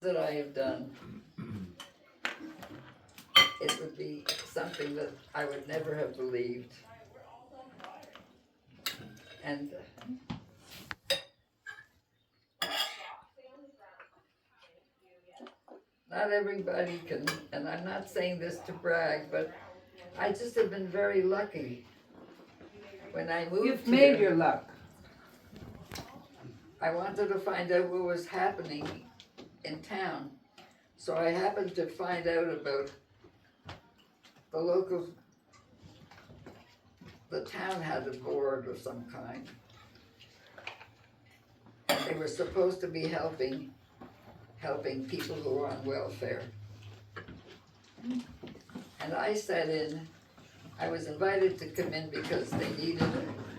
that I have done, it would be something that I would never have believed. And not everybody can, and I'm not saying this to brag, but I just have been very lucky. When I moved You've made here, your luck. I wanted to find out what was happening in town. So I happened to find out about the local, the town had a board of some kind. And they were supposed to be helping people who were on welfare. And I sat in, I was invited to come in because they needed,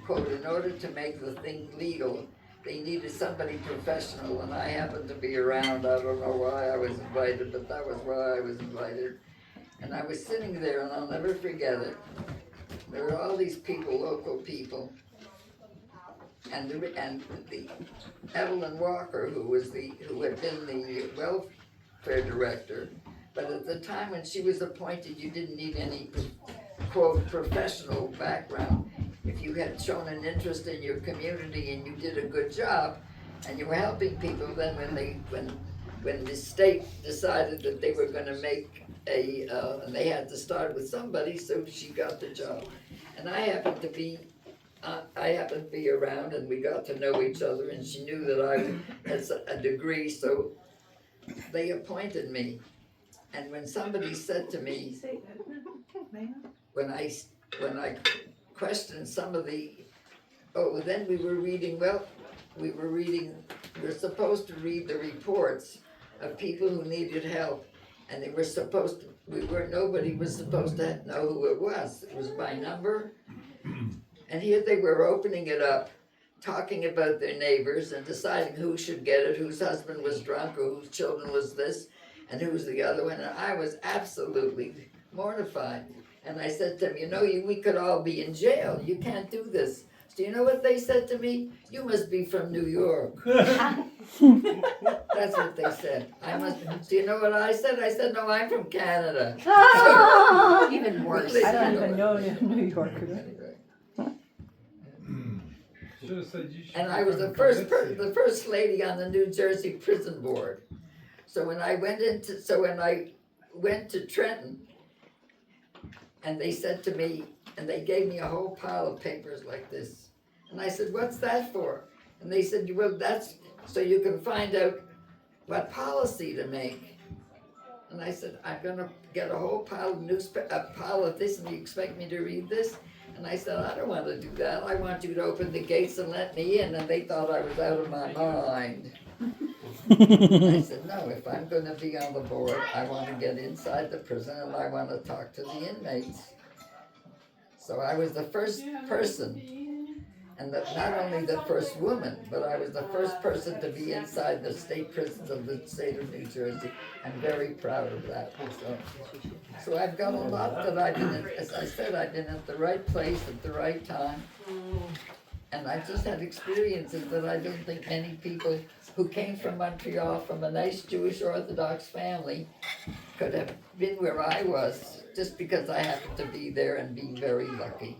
quote, in order to make the thing legal, they needed somebody professional, and I happened to be around. I don't know why I was invited, but that was why I was invited. And I was sitting there, and I'll never forget it. There were all these people, local people, and the Evelyn Walker, who had been the welfare director, but at the time when she was appointed, you didn't need any, quote, professional background. If you had shown an interest in your community and you did a good job, and you were helping people, then when the state decided that they were going to make and they had to start with somebody, so she got the job. And I happened to be around, and we got to know each other, and she knew that I had a degree, so they appointed me. And when somebody said to me, when I questioned some of then we were supposed to read the reports of people who needed help, and nobody was supposed to know who it was. It was by number. And here they were opening it up, talking about their neighbors and deciding who should get it, whose husband was drunk or whose children was this and who was the other one. And I was absolutely mortified. And I said to them, we could all be in jail. You can't do this. Do you know what they said to me? You must be from New York. That's what they said. Do you know what I said? I said, no, I'm from Canada. Even worse. I don't even know New Yorker. And I was the first lady on the New Jersey prison board. So when I went to Trenton, and they said to me, and they gave me a whole pile of papers like this, and I said, what's that for? And they said, well, that's so you can find out what policy to make. And I said, I'm gonna get a whole pile of this, and you expect me to read this? And I said, I don't want to do that. I want you to open the gates and let me in. And they thought I was out of my mind. I said, no, if I'm going to be on the board, I want to get inside the prison and I want to talk to the inmates. So I was the first person, and not only the first woman, but I was the first person to be inside the state prisons of the state of New Jersey. I'm very proud of that. So I've got a lot that I've been, as I said, I've been at the right place at the right time. And I've just had experiences that I don't think many people who came from Montreal, from a nice Jewish Orthodox family, could have been where I was, just because I happened to be there and be very lucky.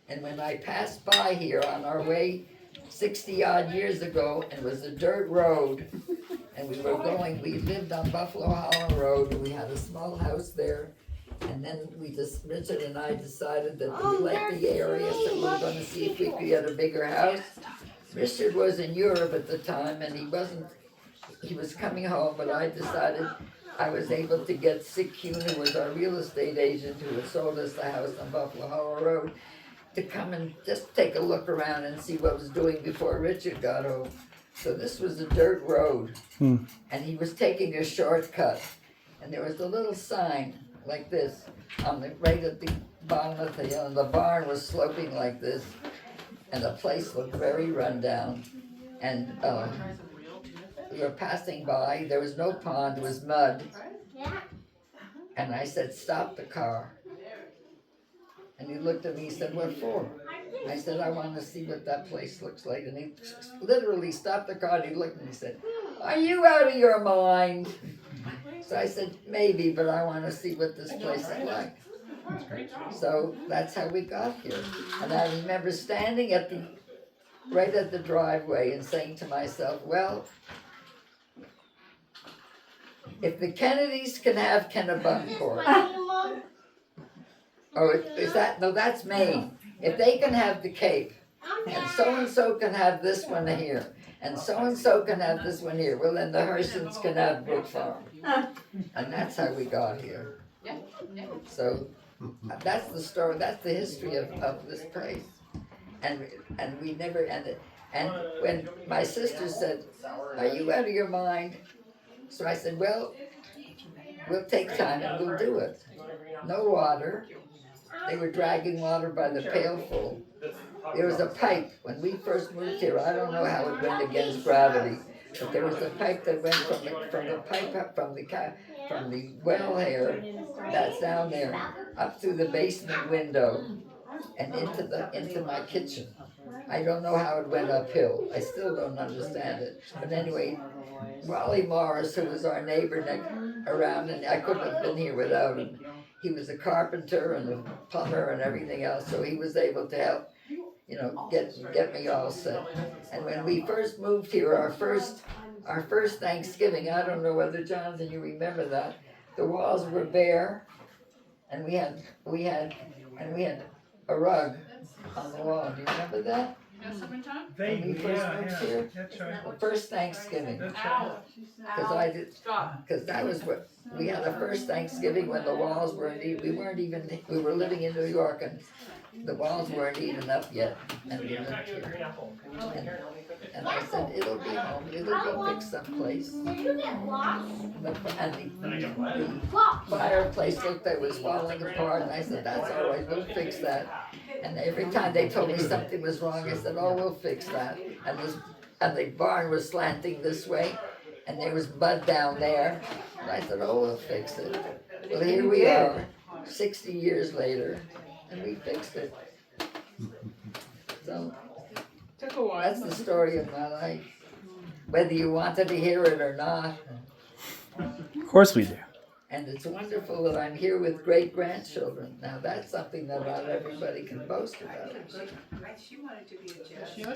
And when I passed by here on our way 60 odd years ago, and it was a dirt road, and we lived on Buffalo Hollow Road, and we had a small house there, and then Richard and I decided that we liked the area, so we were going to see if we could get a bigger house. Richard was in Europe at the time, and he was coming home, but I decided I was able to get Sick Kuhn, who was our real estate agent, who had sold us the house on Buffalo Hollow Road, to come and just take a look around and see what was doing before Richard got home. So this was a dirt road, and he was taking a shortcut, and there was a little sign like this right at the bottom of the hill, and the barn was sloping like this, and the place looked very run down. And we were passing by. There was no pond, it was mud. And I said, stop the car. And he looked at me, he said, what for? I said, I want to see what that place looks like. And he literally stopped the car, and he looked and he said, are you out of your mind? So I said, maybe, but I want to see what this place is like. So that's how we got here. And I remember standing right at the driveway and saying to myself, well, if the Kennedys can have Kennebunkport, or is that, no, that's Maine. If they can have the Cape, and so can have this one here, and so can have this one here, well, then the Hersons can have Brook Farm. And that's how we got here. So that's the story, that's the history of this place. And we never, and when my sister said, are you out of your mind? So I said, well, we'll take time and we'll do it. No water. They were dragging water by the pailful. There was a pipe. When we first moved here, I don't know how it went against gravity, but there was a pipe that went from the well here, that's down there, up through the basement window and into my kitchen. I don't know how it went uphill. I still don't understand it. But anyway, Wally Morris, who was our neighbor around, and I couldn't have been here without him. He was a carpenter and a plumber and everything else, so he was able to help, get me all set. And when we first moved here, our first Thanksgiving, I don't know whether Jonathan you remember that, the walls were bare, and we had a rug on the wall. Do you remember that? When we first moved here, the first Thanksgiving. Because that was what we had the first Thanksgiving when the walls weren't. We were living in New York and the walls weren't even up yet, and we lived here. And I said, it'll be home. It'll be fixed someplace. And the fireplace looked like it was falling apart, and I said, that's all right. We'll fix that. And every time they told me something was wrong, I said, oh, we'll fix that. And the barn was slanting this way, and there was mud down there. And I said, oh, we'll fix it. Well, here we are, 60 years later, and we fixed it. So that's the story of my life. Whether you wanted to hear it or not. Of course we do. And it's wonderful that I'm here with great grandchildren. Now that's something that not everybody can boast about. She wanted to be a judge.